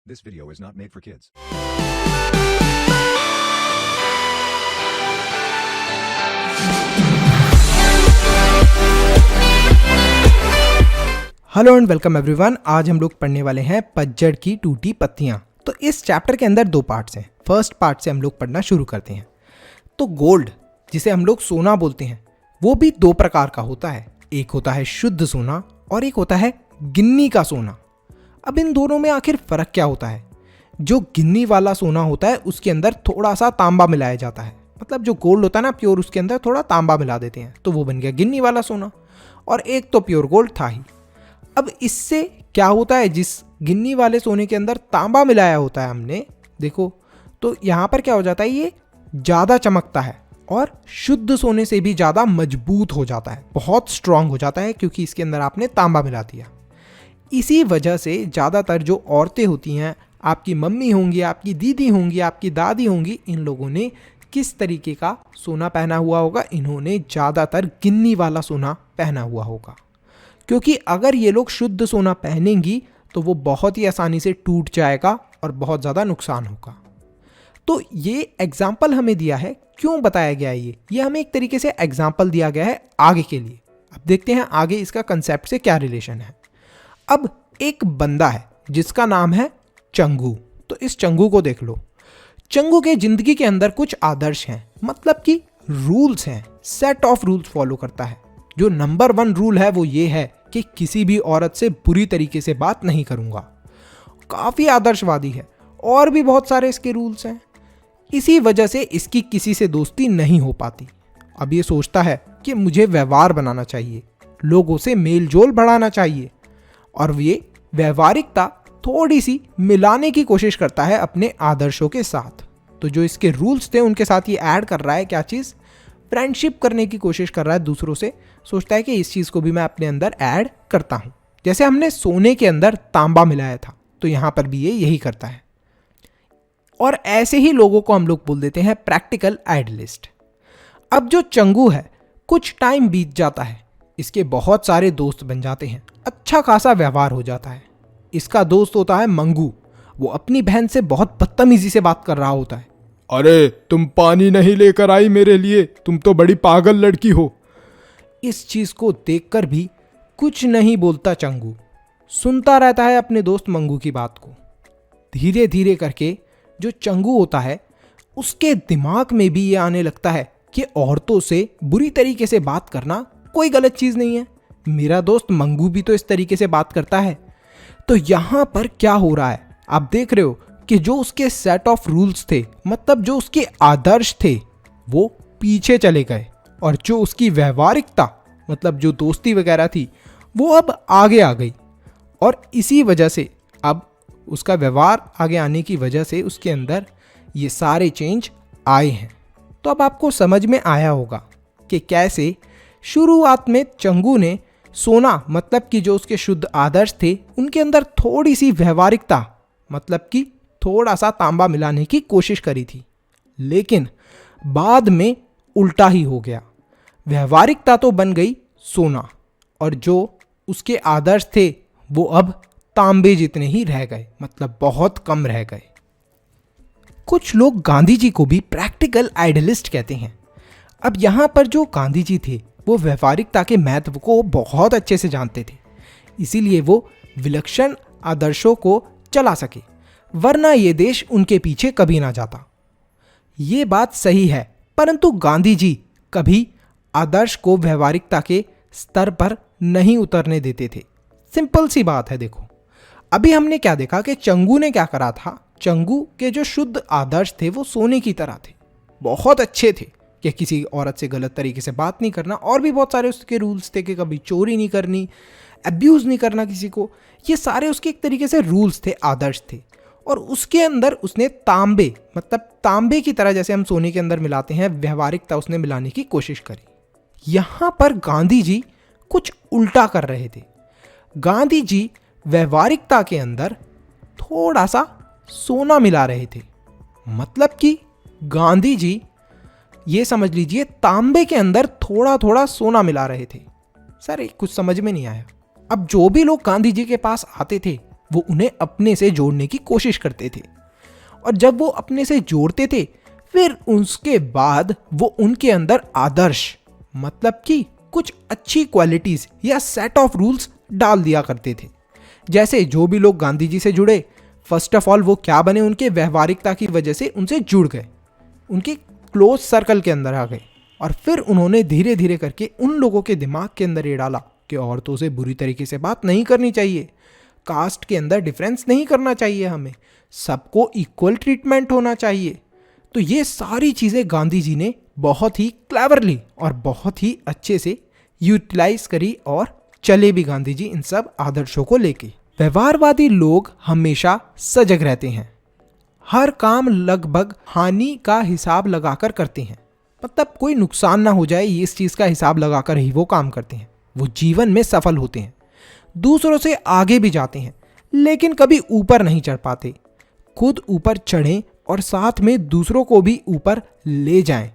This video is not made for kids. Hello and welcome everyone. आज हम लोग पढ़ने वाले हैं पतझड़ की टूटी पत्तियां। तो इस चैप्टर के अंदर दो पार्ट्स हैं। फर्स्ट पार्ट से हम लोग पढ़ना शुरू करते हैं। तो गोल्ड, जिसे हम लोग सोना बोलते हैं, वो भी दो प्रकार का होता है। एक होता है शुद्ध सोना और एक होता है गिन्नी का सोना। अब इन दोनों में आखिर फर्क क्या होता है? जो गिन्नी वाला सोना होता है उसके अंदर थोड़ा सा तांबा मिलाया जाता है। मतलब जो गोल्ड होता है ना प्योर, उसके अंदर थोड़ा तांबा मिला देते हैं तो वो बन गया गिन्नी वाला सोना। और एक तो प्योर गोल्ड था ही। अब इससे क्या होता है, जिस गिन्नी वाले सोने के अंदर तांबा मिलाया होता है हमने, देखो तो यहाँ पर क्या हो जाता है, ये ज़्यादा चमकता है और शुद्ध सोने से भी ज़्यादा मजबूत हो जाता है, बहुत स्ट्रांग हो जाता है, क्योंकि इसके अंदर आपने तांबा मिला दिया। इसी वजह से ज़्यादातर जो औरतें होती हैं, आपकी मम्मी होंगी, आपकी दीदी होंगी, आपकी दादी होंगी, इन लोगों ने किस तरीके का सोना पहना हुआ होगा? इन्होंने ज़्यादातर गिन्नी वाला सोना पहना हुआ होगा, क्योंकि अगर ये लोग शुद्ध सोना पहनेंगी तो वो बहुत ही आसानी से टूट जाएगा और बहुत ज़्यादा नुकसान होगा। तो ये एग्जाम्पल हमें दिया है, क्यों बताया गया है ये हमें एक तरीके से एग्जाम्पल दिया गया है आगे के लिए। अब देखते हैं आगे इसका कंसेप्ट से क्या रिलेशन है। अब एक बंदा है जिसका नाम है चंगू। तो इस चंगू को देख लो। चंगू के जिंदगी के अंदर कुछ आदर्श हैं, मतलब कि रूल्स हैं, सेट ऑफ रूल्स फॉलो करता है। जो नंबर 1 रूल है वो ये है कि किसी भी औरत से बुरी तरीके से बात नहीं करूंगा। काफी आदर्शवादी है और भी बहुत सारे इसके रूल्स हैं। इसी वजह से इसकी किसी से दोस्ती नहीं हो पाती। अब ये सोचता है कि मुझे व्यवहार बनाना चाहिए, लोगों से मेल जोल बढ़ाना चाहिए, और ये व्यवहारिकता थोड़ी सी मिलाने की कोशिश करता है अपने आदर्शों के साथ। तो जो इसके रूल्स थे उनके साथ ये ऐड कर रहा है क्या चीज़? फ्रेंडशिप करने की कोशिश कर रहा है दूसरों से। सोचता है कि इस चीज़ को भी मैं अपने अंदर ऐड करता हूँ। जैसे हमने सोने के अंदर तांबा मिलाया था, तो यहाँ पर भी ये यही करता है। और ऐसे ही लोगों को हम लोग बोल देते हैं प्रैक्टिकल आइडियलिस्ट। अब जो चंगू है, कुछ टाइम बीत जाता है, इसके बहुत सारे दोस्त बन जाते हैं, अच्छा खासा व्यवहार हो जाता है। इसका दोस्त होता है मंगू। वो अपनी बहन से बहुत बदतमीजी से बात कर रहा होता है। अरे तुम पानी नहीं लेकर आई मेरे लिए, तुम तो बड़ी पागल लड़की हो। इस चीज को देखकर भी कुछ नहीं बोलता चंगू, सुनता रहता है अपने दोस्त मंगू की बात को। धीरे धीरे करके जो चंगू होता है उसके दिमाग में भी ये आने लगता है कि औरतों से बुरी तरीके से बात करना कोई गलत चीज नहीं है। मेरा दोस्त मंगू भी तो इस तरीके से बात करता है। तो यहां पर क्या हो रहा है, आप देख रहे हो कि जो उसके सेट ऑफ रूल्स थे, मतलब जो उसके आदर्श थे, वो पीछे चले गए, और जो उसकी व्यवहारिकता, मतलब जो दोस्ती वगैरह थी, वो अब आगे आ गई। और इसी वजह से अब उसका व्यवहार आगे आने की वजह से उसके अंदर ये सारे चेंज आए हैं। तो अब आपको समझ में आया होगा कि कैसे शुरुआत में चंगू ने सोना, मतलब कि जो उसके शुद्ध आदर्श थे, उनके अंदर थोड़ी सी व्यवहारिकता, मतलब कि थोड़ा सा तांबा मिलाने की कोशिश करी थी, लेकिन बाद में उल्टा ही हो गया। व्यवहारिकता तो बन गई सोना, और जो उसके आदर्श थे वो अब तांबे जितने ही रह गए, मतलब बहुत कम रह गए। कुछ लोग गांधी जी को भी प्रैक्टिकल आइडियलिस्ट कहते हैं। अब यहाँ पर जो गांधी जी थे वो व्यवहारिकता के महत्व को बहुत अच्छे से जानते थे, इसीलिए वो विलक्षण आदर्शों को चला सके, वरना ये देश उनके पीछे कभी ना जाता। ये बात सही है, परंतु गांधी जी कभी आदर्श को व्यवहारिकता के स्तर पर नहीं उतरने देते थे। सिंपल सी बात है। देखो अभी हमने क्या देखा कि चंगू ने क्या करा था। चंगू के जो शुद्ध आदर्श थे वो सोने की तरह थे, बहुत अच्छे थे, कि किसी औरत से गलत तरीके से बात नहीं करना, और भी बहुत सारे उसके रूल्स थे कि कभी चोरी नहीं करनी, अब्यूज़ नहीं करना किसी को। ये सारे उसके एक तरीके से रूल्स थे, आदर्श थे। और उसके अंदर उसने तांबे, मतलब तांबे की तरह जैसे हम सोने के अंदर मिलाते हैं, व्यवहारिकता उसने मिलाने की कोशिश करी। यहाँ पर गांधी जी कुछ उल्टा कर रहे थे। गांधी जी व्यवहारिकता के अंदर थोड़ा सा सोना मिला रहे थे, मतलब कि गांधी जी ये समझ लीजिए तांबे के अंदर थोड़ा थोड़ा सोना मिला रहे थे। सर कुछ समझ में नहीं आया। अब जो भी लोग गांधी जी के पास आते थे वो उन्हें अपने से जोड़ने की कोशिश करते थे। और जब वो अपने से जोड़ते थे फिर उसके बाद वो उनके अंदर आदर्श मतलब कि कुछ अच्छी क्वालिटीज या सेट ऑफ रूल्स डाल दिया करते थे। जैसे जो भी लोग गांधी जी से जुड़े, फर्स्ट ऑफ ऑल वो क्या बने, उनके व्यवहारिकता की वजह से उनसे जुड़ गए, उनके क्लोज सर्कल के अंदर आ गए। और फिर उन्होंने धीरे धीरे करके उन लोगों के दिमाग के अंदर ये डाला कि औरतों से बुरी तरीके से बात नहीं करनी चाहिए, कास्ट के अंदर डिफरेंस नहीं करना चाहिए, हमें सबको इक्वल ट्रीटमेंट होना चाहिए। तो ये सारी चीज़ें गांधी जी ने बहुत ही क्लेवरली और बहुत ही अच्छे से यूटिलाइज करी और चले भी गांधी जी इन सब आदर्शों को लेके। व्यवहारवादी लोग हमेशा सजग रहते हैं, हर काम लगभग हानि का हिसाब लगाकर करते हैं, मतलब कोई नुकसान ना हो जाए इस चीज़ का हिसाब लगाकर ही वो काम करते हैं। वो जीवन में सफल होते हैं, दूसरों से आगे भी जाते हैं, लेकिन कभी ऊपर नहीं चढ़ पाते। खुद ऊपर चढ़ें और साथ में दूसरों को भी ऊपर ले जाएं,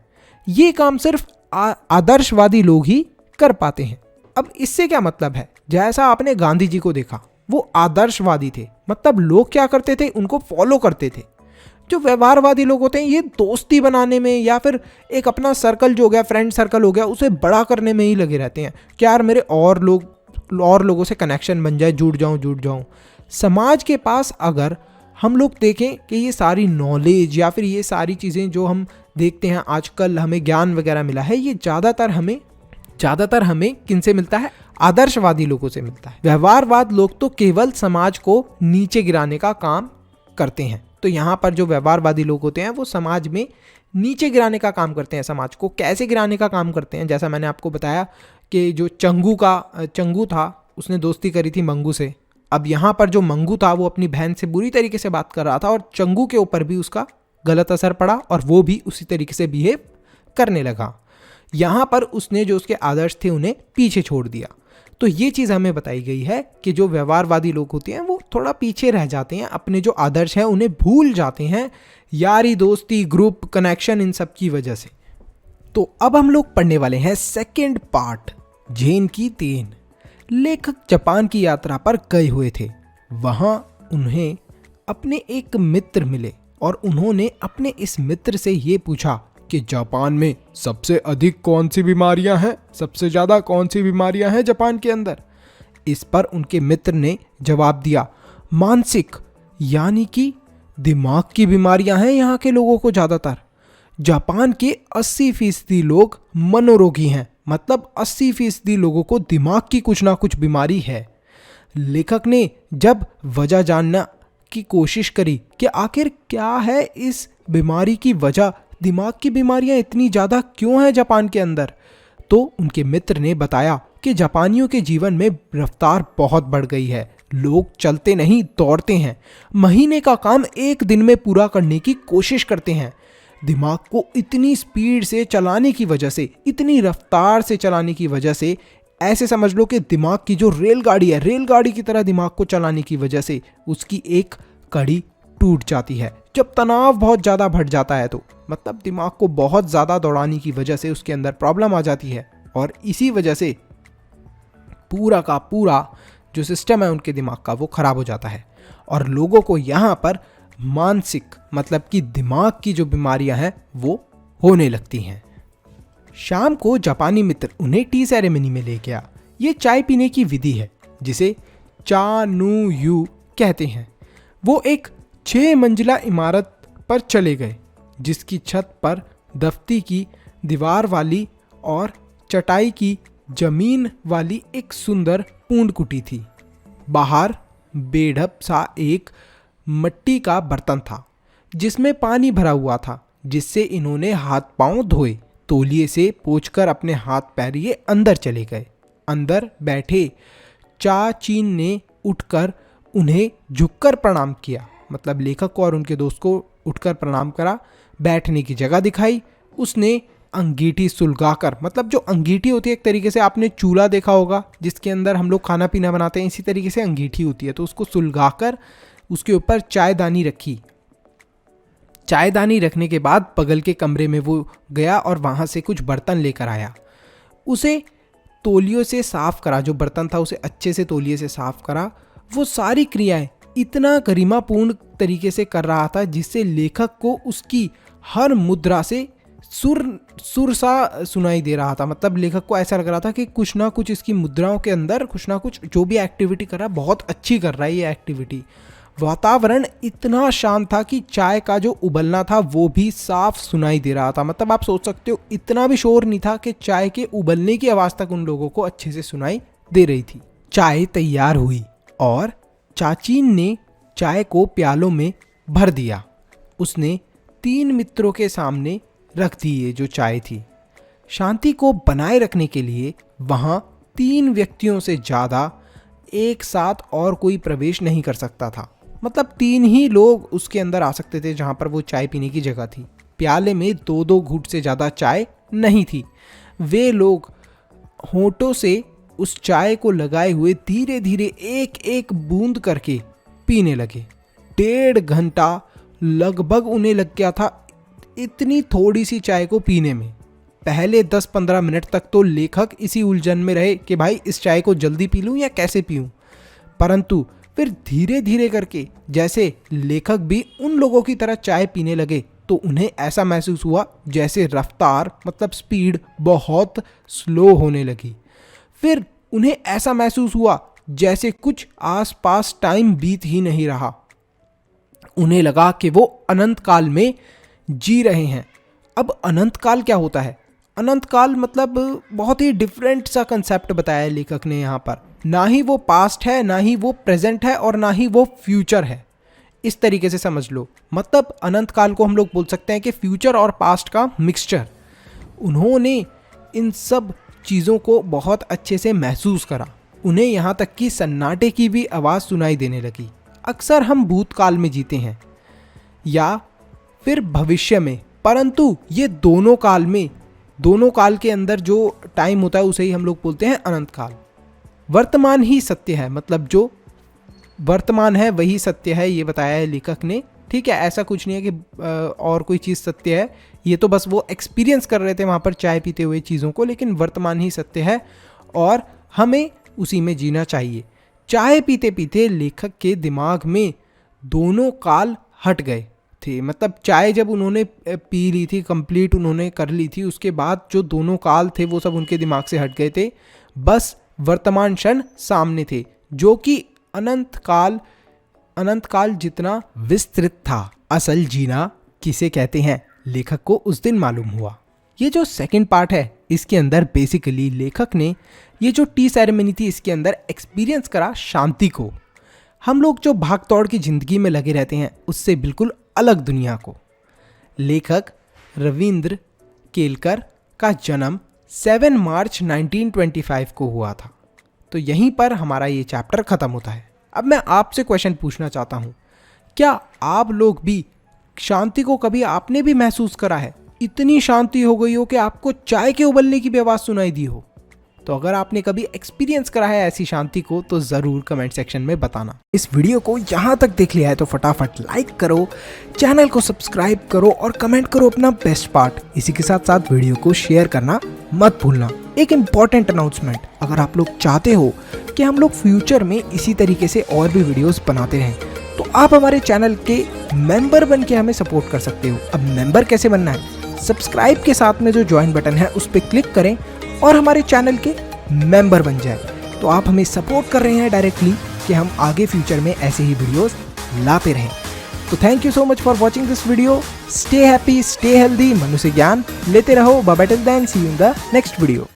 ये काम सिर्फ आदर्शवादी लोग ही कर पाते हैं। अब इससे क्या मतलब है, जैसा आपने गांधी जी को देखा वो आदर्शवादी थे, मतलब लोग क्या करते थे उनको फॉलो करते थे। जो व्यवहारवादी लोग होते हैं ये दोस्ती बनाने में या फिर एक अपना सर्कल जो हो गया, फ्रेंड सर्कल हो गया, उसे बड़ा करने में ही लगे रहते हैं कि यार मेरे और लोगों से कनेक्शन बन जाए, जुड़ जाऊं। समाज के पास अगर हम लोग देखें कि ये सारी नॉलेज या फिर ये सारी चीज़ें जो हम देखते हैं आजकल हमें ज्ञान वगैरह मिला है, ये ज़्यादातर हमें किनसे मिलता है, आदर्शवादी लोगों से मिलता है। व्यवहारवाद लोग तो केवल समाज को नीचे गिराने का काम करते हैं। तो यहाँ पर जो व्यवहारवादी लोग होते हैं वो समाज में नीचे गिराने का काम करते हैं। समाज को कैसे गिराने का काम करते हैं, जैसा मैंने आपको बताया कि जो चंगू था उसने दोस्ती करी थी मंगू से। अब यहाँ पर जो मंगू था वो अपनी बहन से बुरी तरीके से बात कर रहा था और चंगू के ऊपर भी उसका गलत असर पड़ा और वो भी उसी तरीके से बिहेव करने लगा। यहाँ पर उसने जो उसके आदर्श थे उन्हें पीछे छोड़ दिया। तो ये चीज़ हमें बताई गई है कि जो व्यवहारवादी लोग होते हैं वो थोड़ा पीछे रह जाते हैं, अपने जो आदर्श हैं उन्हें भूल जाते हैं, यारी दोस्ती ग्रुप कनेक्शन इन सब की वजह से। तो अब हम लोग पढ़ने वाले हैं सेकंड पार्ट, झेन की तेन। लेखक जापान की यात्रा पर गए हुए थे, वहां उन्हें अपने एक मित्र मिले और उन्होंने अपने इस मित्र से ये पूछा कि जापान में सबसे अधिक कौन सी बीमारियां हैं, सबसे ज़्यादा कौन सी बीमारियां हैं जापान के अंदर। इस पर उनके मित्र ने जवाब दिया, मानसिक यानी कि दिमाग की बीमारियां हैं यहाँ के लोगों को ज़्यादातर। जापान के 80% लोग मनोरोगी हैं, मतलब 80% लोगों को दिमाग की कुछ ना कुछ बीमारी है। लेखक ने जब वजह जानना की कोशिश करी कि आखिर क्या है इस बीमारी की वजह, दिमाग की बीमारियां इतनी ज़्यादा क्यों हैं जापान के अंदर, तो उनके मित्र ने बताया कि जापानियों के जीवन में रफ्तार बहुत बढ़ गई है। लोग चलते नहीं दौड़ते हैं, महीने का काम एक दिन में पूरा करने की कोशिश करते हैं। दिमाग को इतनी स्पीड से चलाने की वजह से, इतनी रफ्तार से चलाने की वजह से, ऐसे समझ लो कि दिमाग की जो रेलगाड़ी है, रेलगाड़ी की तरह दिमाग को चलाने की वजह से उसकी एक कड़ी टूट जाती है। जब तनाव बहुत ज़्यादा बढ़ जाता है तो मतलब दिमाग को बहुत ज़्यादा दौड़ाने की वजह से उसके अंदर प्रॉब्लम आ जाती है और इसी वजह से पूरा का पूरा जो सिस्टम है उनके दिमाग का वो ख़राब हो जाता है और लोगों को यहाँ पर मानसिक मतलब कि दिमाग की जो बीमारियां हैं वो होने लगती हैं। शाम को जापानी मित्र उन्हें टी सेरेमनी में ले गया। ये चाय पीने की विधि है जिसे चा नू यू कहते हैं। वो एक 6 मंजिला इमारत पर चले गए जिसकी छत पर दफ्ती की दीवार वाली और चटाई की जमीन वाली एक सुंदर पूर्ण कुटी थी। बाहर बेढप सा एक मिट्टी का बर्तन था जिसमें पानी भरा हुआ था, जिससे इन्होंने हाथ पांव धोए। तौलिए से पोंछकर अपने हाथ पैर ये अंदर चले गए। अंदर बैठे चा चीन ने उठकर उन्हें झुककर प्रणाम किया, मतलब लेखक को और उनके दोस्त को उठकर प्रणाम करा, बैठने की जगह दिखाई। उसने अंगीठी सुलगाकर, मतलब जो अंगीठी होती है एक तरीके से आपने चूल्हा देखा होगा जिसके अंदर हम लोग खाना पीना बनाते हैं, इसी तरीके से अंगीठी होती है, तो उसको सुलगाकर उसके ऊपर चायदानी रखी। चायदानी रखने के बाद बगल के कमरे में वो गया और वहाँ से कुछ बर्तन लेकर आया। उसे तौलियों से साफ करा, जो बर्तन था उसे अच्छे से तौलिए से साफ करा। वो सारी क्रियाएं इतना गरिमापूर्ण तरीके से कर रहा था जिससे लेखक को उसकी हर मुद्रा से सुर सा सुनाई दे रहा था। मतलब लेखक को ऐसा लग रहा था कि कुछ ना कुछ इसकी मुद्राओं के अंदर कुछ ना कुछ जो भी एक्टिविटी कर रहा है बहुत अच्छी कर रहा है ये एक्टिविटी। वातावरण इतना शांत था कि चाय का जो उबलना था वो भी साफ सुनाई दे रहा था। मतलब आप सोच सकते हो इतना भी शोर नहीं था कि चाय के उबलने की आवाज़ तक उन लोगों को अच्छे से सुनाई दे रही थी। चाय तैयार हुई और चाचीन ने चाय को प्यालों में भर दिया। उसने 3 मित्रों के सामने रख दी ये जो चाय थी। शांति को बनाए रखने के लिए वहाँ 3 व्यक्तियों से ज़्यादा एक साथ और कोई प्रवेश नहीं कर सकता था। मतलब 3 ही लोग उसके अंदर आ सकते थे जहाँ पर वो चाय पीने की जगह थी। प्याले में 2-2 घूंट से ज़्यादा चाय नहीं थी। वे लोग होंठों से उस चाय को लगाए हुए धीरे धीरे एक एक बूंद करके पीने लगे। 1.5 घंटा लगभग उन्हें लग गया था इतनी थोड़ी सी चाय को पीने में। पहले 10-15 मिनट तक तो लेखक इसी उलझन में रहे कि भाई इस चाय को जल्दी पी लूँ या कैसे पीऊँ। परंतु फिर धीरे धीरे करके जैसे लेखक भी उन लोगों की तरह चाय पीने लगे तो उन्हें ऐसा महसूस हुआ जैसे रफ्तार मतलब स्पीड बहुत स्लो होने लगी। फिर उन्हें ऐसा महसूस हुआ जैसे कुछ आसपास टाइम बीत ही नहीं रहा। उन्हें लगा कि वो अनंत काल में जी रहे हैं। अब अनंत काल क्या होता है? अनंत काल मतलब बहुत ही डिफरेंट सा कंसेप्ट बताया है लेखक ने यहाँ पर। ना ही वो पास्ट है, ना ही वो प्रेजेंट है और ना ही वो फ्यूचर है। इस तरीके से समझ लो। मतलब अनंत काल को हम लोग बोल सकते हैं कि फ्यूचर और पास्ट का मिक्सचर। उन्होंने इन सब चीज़ों को बहुत अच्छे से महसूस करा। उन्हें यहाँ तक कि सन्नाटे की भी आवाज़ सुनाई देने लगी। अक्सर हम भूतकाल में जीते हैं या फिर भविष्य में, परंतु ये दोनों काल के अंदर जो टाइम होता है उसे ही हम लोग बोलते हैं अनंत काल। वर्तमान ही सत्य है। मतलब जो वर्तमान है वही सत्य है, ये बताया है लेखक ने। ठीक है, ऐसा कुछ नहीं है कि और कोई चीज़ सत्य है। ये तो बस वो एक्सपीरियंस कर रहे थे वहाँ पर चाय पीते हुए चीज़ों को, लेकिन वर्तमान ही सत्य है और हमें उसी में जीना चाहिए। चाय पीते पीते लेखक के दिमाग में दोनों काल हट गए थे। मतलब चाय जब उन्होंने पी ली थी, कंप्लीट उन्होंने कर ली थी, उसके बाद जो दोनों काल थे वो सब उनके दिमाग से हट गए थे। बस वर्तमान क्षण सामने थे जो कि अनंत काल जितना विस्तृत था। असल जीना किसे कहते हैं लेखक को उस दिन मालूम हुआ। ये जो सेकंड पार्ट है इसके अंदर बेसिकली लेखक ने ये जो टी सेरेमनी थी इसके अंदर एक्सपीरियंस करा शांति को। हम लोग जो भाग दौड़ की जिंदगी में लगे रहते हैं उससे बिल्कुल अलग दुनिया को। लेखक रविंद्र केलकर का जन्म 7 मार्च 1925 को हुआ था। तो यहीं पर हमारा ये चैप्टर ख़त्म होता है। अब मैं आपसे क्वेश्चन पूछना चाहता हूँ, क्या आप लोग भी शांति को कभी आपने भी महसूस करा है? इतनी शांति हो गई हो कि आपको चाय के उबलने की भी आवाज़ सुनाई दी हो? तो अगर आपने कभी एक्सपीरियंस करा है ऐसी शांति को तो ज़रूर कमेंट सेक्शन में बताना। इस वीडियो को यहाँ तक देख लिया है तो फटाफट लाइक करो, चैनल को सब्सक्राइब करो और कमेंट करो अपना बेस्ट पार्ट। इसी के साथ साथ वीडियो को शेयर करना मत भूलना। एक इम्पॉर्टेंट अनाउंसमेंट, अगर आप लोग चाहते हो कि हम लोग फ्यूचर में इसी तरीके से और भी वीडियोस बनाते रहें तो आप हमारे चैनल के मेंबर बन के हमें सपोर्ट कर सकते हो। अब मेंबर कैसे बनना है? सब्सक्राइब के साथ में जो ज्वाइन बटन है उस पर क्लिक करें और हमारे चैनल के मेंबर बन जाए। तो आप हमें सपोर्ट कर रहे हैं डायरेक्टली कि हम आगे फ्यूचर में ऐसे ही वीडियोस लाते रहें। तो thank you so much for watching this video. Stay happy, stay healthy, मनुष्य ज्ञान लेते रहो। Bye bye till then, see you in the next video.